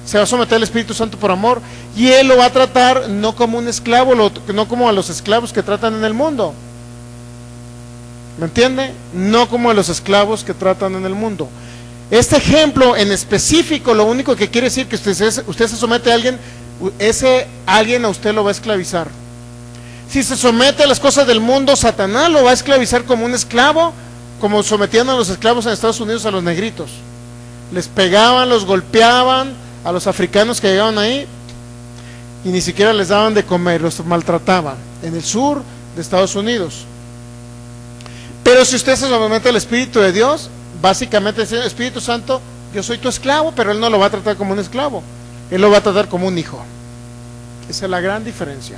Se va a someter al Espíritu Santo por amor. Y Él lo va a tratar no como un esclavo, no como a los esclavos que tratan en el mundo. ¿Me entiende? No como a los esclavos que tratan en el mundo. Este ejemplo en específico lo único que quiere decir que usted se somete a alguien, ese alguien a usted lo va a esclavizar. Si se somete a las cosas del mundo, Satanás lo va a esclavizar como un esclavo, como sometían a los esclavos en Estados Unidos a los negritos. Les pegaban, los golpeaban, a los africanos que llegaban ahí, y ni siquiera les daban de comer, los maltrataban, en el sur de Estados Unidos. Pero si usted se somete al Espíritu de Dios, básicamente dice: Espíritu Santo, yo soy tu esclavo, pero Él no lo va a tratar como un esclavo, Él lo va a tratar como un hijo. Esa es la gran diferencia.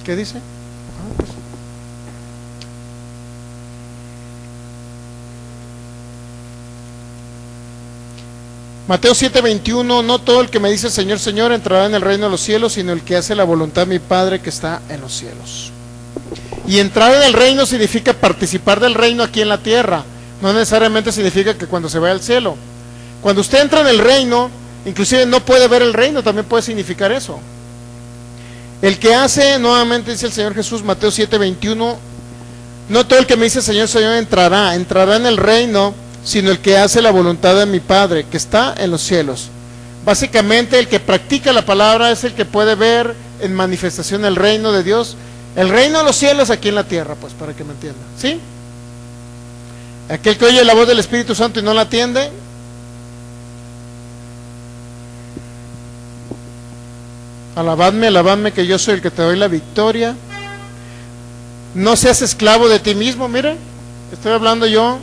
¿Qué dice? Mateo 7:21, no todo el que me dice Señor, Señor entrará en el reino de los cielos, sino el que hace la voluntad de mi Padre que está en los cielos. Y entrar en el reino significa participar del reino aquí en la tierra, no necesariamente significa que cuando se vaya al cielo. Cuando usted entra en el reino, inclusive no puede ver el reino, también puede significar eso. El que hace, nuevamente dice el Señor Jesús, Mateo 7:21, no todo el que me dice Señor, Señor entrará en el reino, sino el que hace la voluntad de mi Padre que está en los cielos. Básicamente el que practica la palabra es el que puede ver en manifestación el reino de Dios, el reino de los cielos aquí en la tierra, pues para que me entienda, ¿sí? Aquel que oye la voz del Espíritu Santo y no la atiende, alabadme, alabadme que yo soy el que te doy la victoria. No seas esclavo de ti mismo. Mire, estoy hablando yo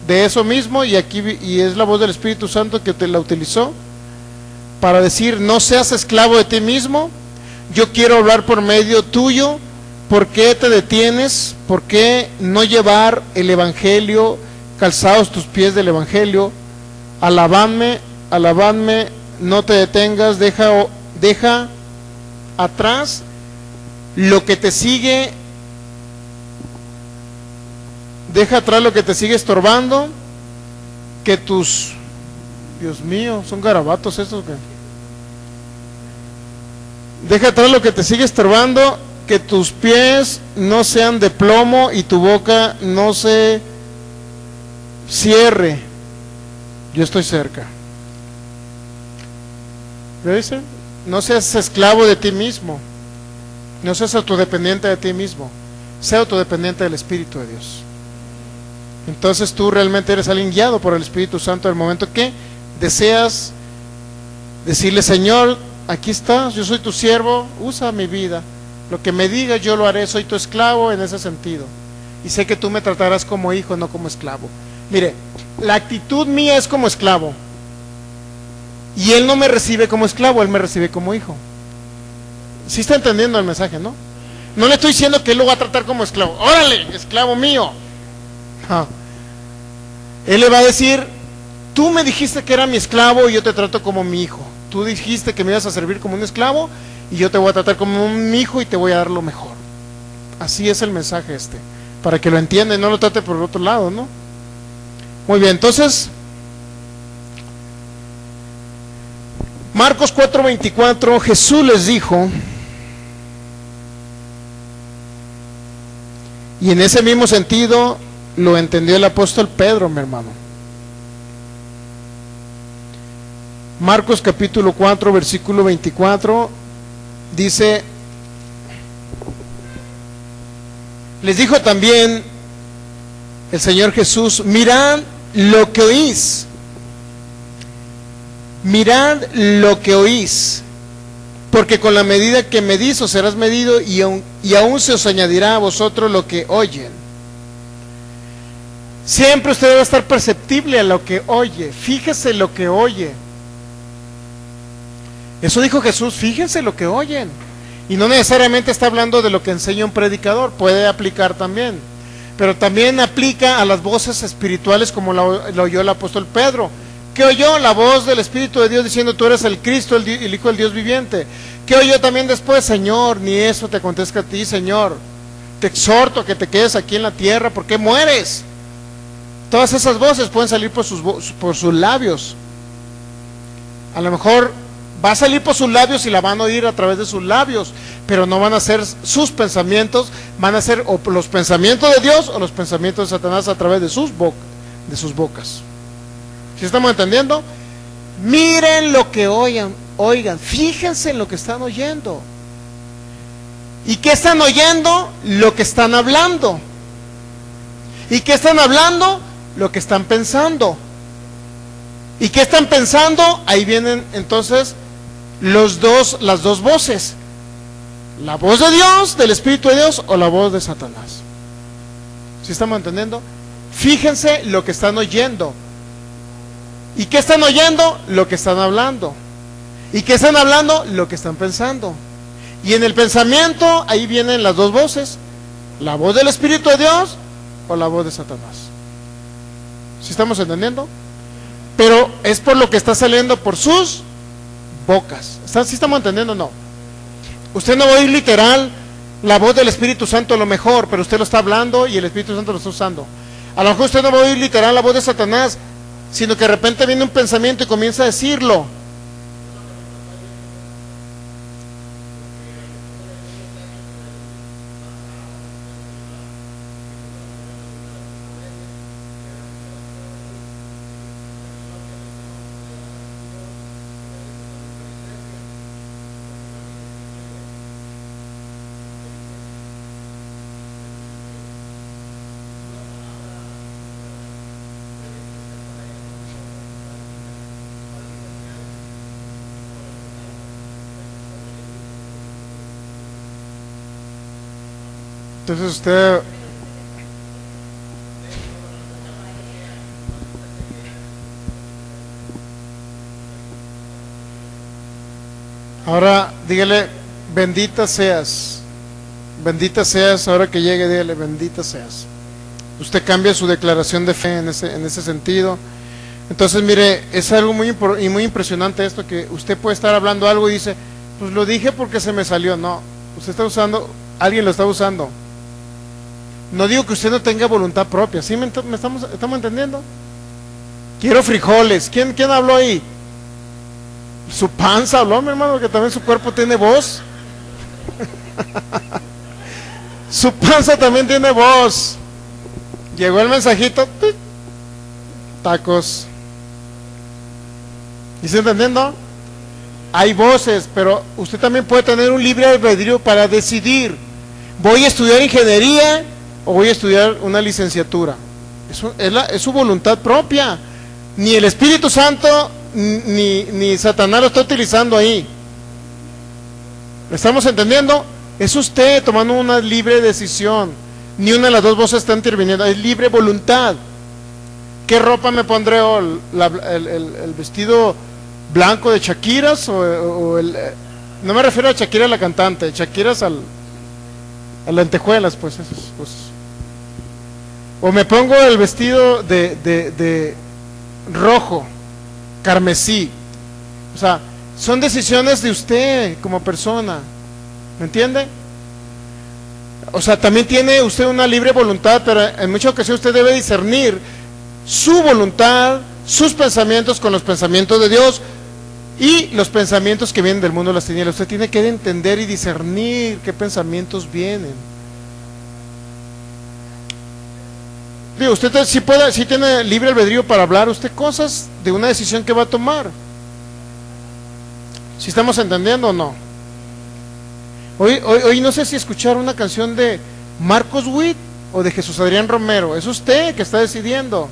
de eso mismo, y aquí es la voz del Espíritu Santo que te la utilizó para decir: no seas esclavo de ti mismo, yo quiero hablar por medio tuyo. ¿Por qué te detienes? ¿Por qué no llevar el Evangelio, calzados tus pies del Evangelio? Alabadme, alabadme, no te detengas, deja atrás lo que te sigue. Deja atrás lo que te sigue estorbando, que tus... Dios mío, son garabatos estos que... Deja atrás lo que te sigue estorbando, que tus pies no sean de plomo y tu boca no se cierre. Yo estoy cerca. ¿Qué dice? No seas esclavo de ti mismo, no seas autodependiente de ti mismo, sea autodependiente del Espíritu de Dios. Entonces tú realmente eres alguien guiado por el Espíritu Santo. En el momento que deseas decirle: Señor, aquí estás, yo soy tu siervo, usa mi vida, lo que me digas yo lo haré, soy tu esclavo en ese sentido, y sé que tú me tratarás como hijo, no como esclavo. Mire, la actitud mía es como esclavo, y Él no me recibe como esclavo, Él me recibe como hijo. ¿Sí está entendiendo el mensaje, no? No le estoy diciendo que Él lo va a tratar como esclavo. ¡Órale, esclavo mío! Él le va a decir: tú me dijiste que era mi esclavo y yo te trato como mi hijo. Tú dijiste que me ibas a servir como un esclavo y yo te voy a tratar como un hijo y te voy a dar lo mejor. Así es el mensaje para que lo entienda y no lo trate por el otro lado, ¿no? Muy bien, entonces Marcos 4:24, Jesús les dijo, y en ese mismo sentido lo entendió el apóstol Pedro, mi hermano. Marcos capítulo 4, versículo 24, dice: les dijo también el Señor Jesús: mirad lo que oís, mirad lo que oís, porque con la medida que medís os serás medido, y aún se os añadirá a vosotros lo que oyen. Siempre usted debe estar perceptible a lo que oye. Fíjese lo que oye. Eso dijo Jesús: fíjense lo que oyen. Y no necesariamente está hablando de lo que enseña un predicador, puede aplicar también, pero también aplica a las voces espirituales, como lo oyó el apóstol Pedro. ¿Qué oyó? La voz del Espíritu de Dios diciendo: tú eres el Cristo, el Hijo del Dios viviente. ¿Qué oyó también después? Señor, ni eso te acontezca a ti, Señor, te exhorto a que te quedes aquí en la tierra, porque mueres. Todas esas voces pueden salir por sus labios. A lo mejor va a salir por sus labios y la van a oír a través de sus labios, pero no van a ser sus pensamientos, van a ser o los pensamientos de Dios o los pensamientos de Satanás a través de sus bocas. ¿Sí estamos entendiendo? Miren lo que oigan, fíjense en lo que están oyendo. ¿Y qué están oyendo? Lo que están hablando. ¿Y qué están hablando? Lo que están pensando. ¿Y qué están pensando? Ahí vienen entonces las dos voces. La voz de Dios, del Espíritu de Dios, o la voz de Satanás. ¿Sí estamos entendiendo? Fíjense lo que están oyendo. ¿Y qué están oyendo? Lo que están hablando. ¿Y qué están hablando? Lo que están pensando. Y en el pensamiento, ahí vienen las dos voces. La voz del Espíritu de Dios o la voz de Satanás. ¿Sí estamos entendiendo? Pero es por lo que está saliendo por sus bocas. ¿Sí estamos entendiendo o no? Usted no va a oír literal la voz del Espíritu Santo a lo mejor, pero usted lo está hablando y el Espíritu Santo lo está usando. A lo mejor usted no va a oír literal la voz de Satanás, sino que de repente viene un pensamiento y comienza a decirlo. Entonces usted ahora dígale bendita seas ahora que llegue, dígale bendita seas. Usted cambia su declaración de fe en ese sentido. Entonces mire, es algo muy impresionante esto, que usted puede estar hablando algo y dice, pues lo dije porque se me salió. No, usted está usando, alguien lo está usando. No digo que usted no tenga voluntad propia. ¿Sí estamos entendiendo? Quiero frijoles. ¿Quién habló ahí? Su panza habló, mi hermano, que también su cuerpo tiene voz. Su panza también tiene voz. Llegó el mensajito. Tacos. ¿Y está entendiendo? Hay voces, pero usted también puede tener un libre albedrío para decidir. Voy a estudiar ingeniería o voy a estudiar una licenciatura. Eso es su voluntad propia. Ni el Espíritu Santo ni Satanás lo está utilizando ahí. ¿Me estamos entendiendo? Es usted tomando una libre decisión. Ni una de las dos voces está interviniendo. Es libre voluntad. ¿Qué ropa me pondré? ¿El vestido blanco de Shakiras? No me refiero a Shakira la cantante, Shakiras a lentejuelas, pues esas cosas. O me pongo el vestido de rojo, carmesí. O sea, son decisiones de usted como persona. ¿Me entiende? O sea, también tiene usted una libre voluntad, pero en muchas ocasiones usted debe discernir su voluntad, sus pensamientos con los pensamientos de Dios y los pensamientos que vienen del mundo de las tinieblas. Usted tiene que entender y discernir qué pensamientos vienen. Digo, usted sí tiene libre albedrío para hablar usted cosas de una decisión que va a tomar. ¿Sí estamos entendiendo o no? Hoy no sé si escuchar una canción de Marcos Witt o de Jesús Adrián Romero. Es usted que está decidiendo.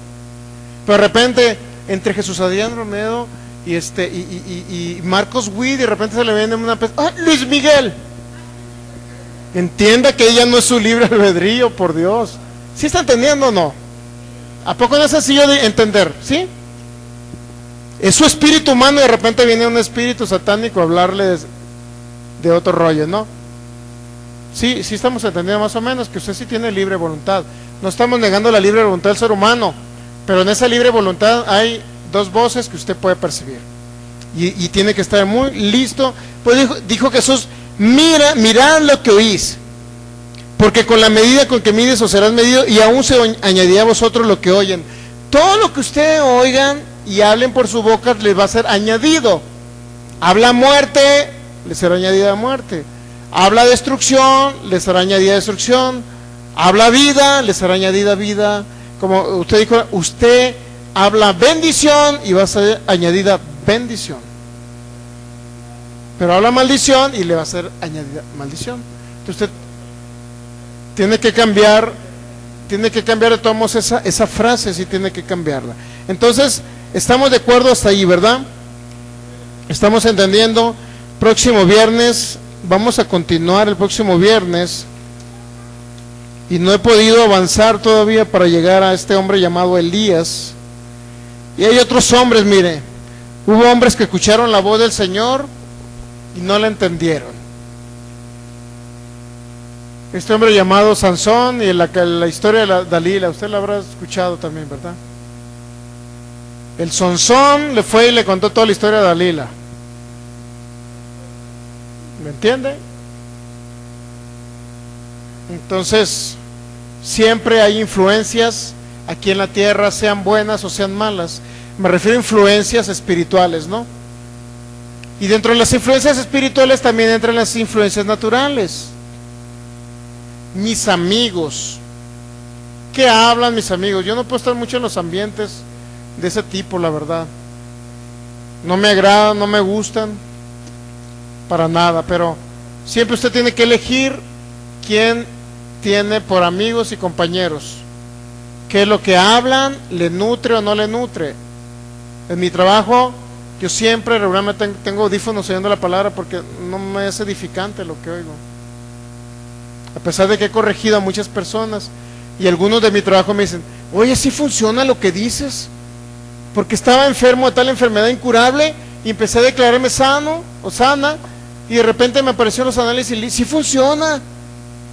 Pero de repente, entre Jesús Adrián Romero y Marcos Witt, de repente se le viene una... ¡Ah, Luis Miguel! Entienda que ella no es su libre albedrío, por Dios. ¿Sí está entendiendo o no? ¿A poco no es sencillo de entender? ¿Sí? Es su espíritu humano y de repente viene un espíritu satánico a hablarle de otro rollo, ¿no? Sí estamos entendiendo más o menos que usted sí tiene libre voluntad. No estamos negando la libre voluntad del ser humano, pero en esa libre voluntad hay dos voces que usted puede percibir. Y tiene que estar muy listo. Pues dijo Jesús, mirad lo que oís. Porque con la medida con que mides os serás medido, y aún se añadirá a vosotros lo que oyen. Todo lo que ustedes oigan y hablen por su boca les va a ser añadido. Habla muerte, le será añadida muerte. Habla destrucción, le será añadida destrucción. Habla vida, le será añadida vida. Como usted dijo, usted habla bendición y va a ser añadida bendición. Pero habla maldición y le va a ser añadida maldición. Entonces usted tiene que cambiar de todos modos esa frase, sí tiene que cambiarla. Entonces, estamos de acuerdo hasta ahí, ¿verdad? Estamos entendiendo. Próximo viernes, vamos a continuar el próximo viernes. Y no he podido avanzar todavía para llegar a este hombre llamado Elías. Y hay otros hombres, mire. Hubo hombres que escucharon la voz del Señor y no la entendieron. Este hombre llamado Sansón y la historia de Dalila, usted la habrá escuchado también, ¿verdad? El Sansón le fue y le contó toda la historia de Dalila. ¿Me entiende? Entonces, siempre hay influencias aquí en la tierra, sean buenas o sean malas. Me refiero a influencias espirituales, ¿no? Y dentro de las influencias espirituales también entran las influencias naturales. Mis amigos, ¿qué hablan mis amigos? Yo no puedo estar mucho en los ambientes de ese tipo, la verdad. No me agradan, no me gustan, para nada, pero siempre usted tiene que elegir quién tiene por amigos y compañeros. ¿Qué es lo que hablan? ¿Le nutre o no le nutre? En mi trabajo, yo siempre regularmente tengo audífonos oyendo la palabra porque no me es edificante lo que oigo. A pesar de que he corregido a muchas personas y algunos de mi trabajo me dicen, oye, ¿sí funciona lo que dices? Porque estaba enfermo de tal enfermedad incurable y empecé a declararme sano o sana y de repente me aparecieron los análisis y ¿sí funciona?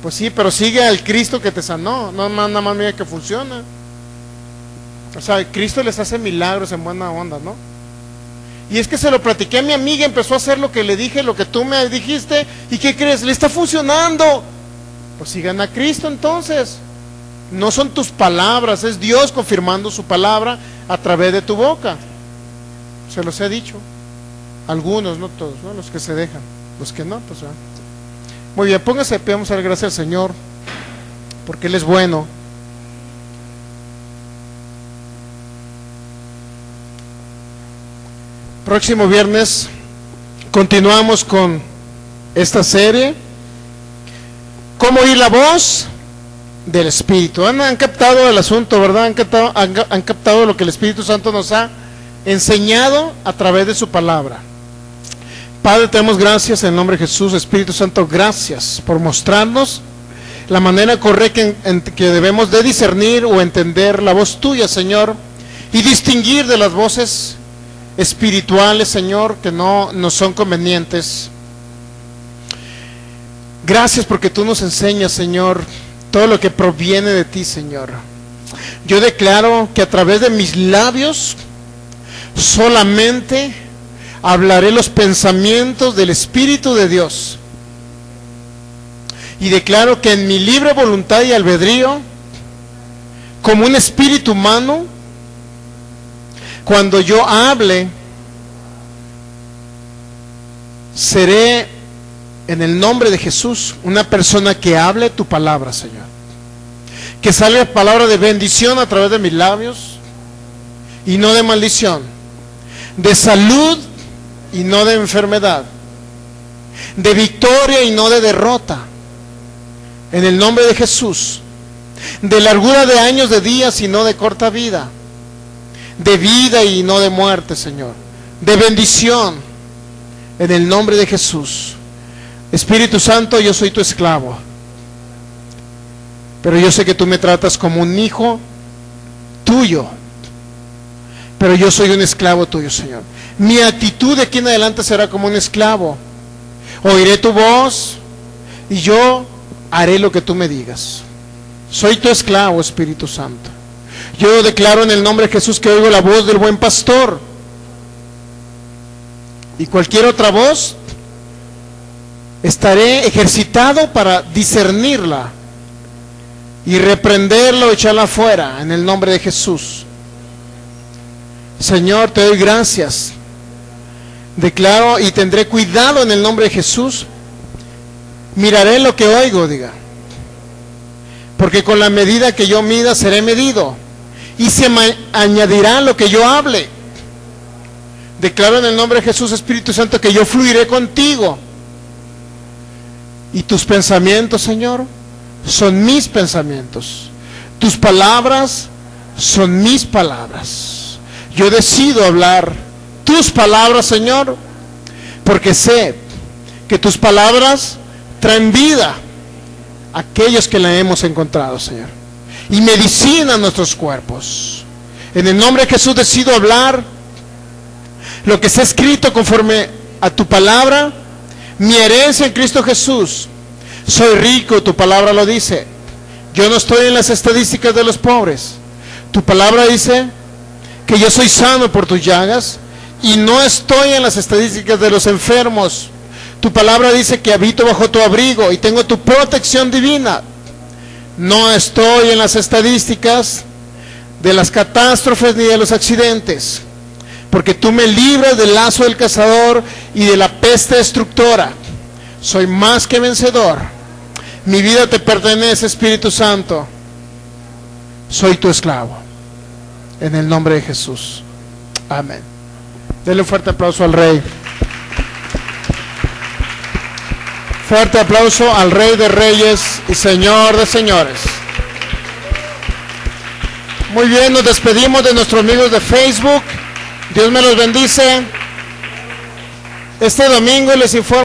Pues sí, pero sigue al Cristo que te sanó, no nada más mira que funciona. O sea, Cristo les hace milagros en buena onda, ¿no? Y es que se lo platiqué a mi amiga, empezó a hacer lo que le dije, lo que tú me dijiste, ¿y qué crees? Le está funcionando. Pues sigan a Cristo entonces. No son tus palabras, es Dios confirmando su palabra a través de tu boca. Se los he dicho. Algunos, no todos, ¿no? Los que se dejan. Los que no, pues ya. Muy bien, póngase de pie, vamos a dar gracias al Señor, porque Él es bueno. Próximo viernes continuamos con esta serie, ¿cómo oír la voz del Espíritu? Han captado el asunto, ¿verdad? Han captado lo que el Espíritu Santo nos ha enseñado a través de su palabra. Padre, te damos gracias en el nombre de Jesús. Espíritu Santo, gracias por mostrarnos la manera correcta en que debemos de discernir o entender la voz tuya, Señor, y distinguir de las voces espirituales, Señor, que no nos son convenientes. Gracias porque tú nos enseñas, Señor, todo lo que proviene de ti, Señor. Yo declaro que a través de mis labios solamente hablaré los pensamientos del Espíritu de Dios. Y declaro que en mi libre voluntad y albedrío, como un espíritu humano, cuando yo hable, seré en el nombre de Jesús una persona que hable tu palabra, Señor. Que salga palabra de bendición a través de mis labios y no de maldición, de salud y no de enfermedad, de victoria y no de derrota, en el nombre de Jesús, de largura de años, de días y no de corta vida, de vida y no de muerte, Señor, de bendición, en el nombre de Jesús. Espíritu Santo, yo soy tu esclavo, pero yo sé que tú me tratas como un hijo tuyo, pero yo soy un esclavo tuyo, Señor. Mi actitud de aquí en adelante será como un esclavo. Oiré tu voz y yo haré lo que tú me digas. Soy tu esclavo, Espíritu Santo. Yo declaro en el nombre de Jesús que oigo la voz del buen pastor, y cualquier otra voz estaré ejercitado para discernirla y reprenderla o echarla afuera en el nombre de Jesús. Señor, te doy gracias Declaro y tendré cuidado en el nombre de Jesús. Miraré lo que oigo, diga. Porque con la medida que yo mida seré medido. Y se me añadirá lo que yo hable. Declaro en el nombre de Jesús, Espíritu Santo, que yo fluiré contigo. Y tus pensamientos, Señor, son mis pensamientos. Tus palabras son mis palabras. Yo decido hablar tus palabras, Señor, porque sé que tus palabras traen vida a aquellos que la hemos encontrado, Señor, y medicinan nuestros cuerpos. En el nombre de Jesús decido hablar lo que está escrito conforme a tu palabra, mi herencia en Cristo Jesús. Soy rico, tu palabra lo dice. Yo no estoy en las estadísticas de los pobres. Tu palabra dice que yo soy sano por tus llagas y no estoy en las estadísticas de los enfermos. Tu palabra dice que habito bajo tu abrigo y tengo tu protección divina. No estoy en las estadísticas de las catástrofes ni de los accidentes, porque tú me libras del lazo del cazador y de la peste destructora. Soy más que vencedor. Mi vida te pertenece, Espíritu Santo. Soy tu esclavo. En el nombre de Jesús. Amén. Denle un fuerte aplauso al Rey. Fuerte aplauso al Rey de Reyes y Señor de Señores. Muy bien, nos despedimos de nuestros amigos de Facebook. Dios me los bendice. Este domingo les informo.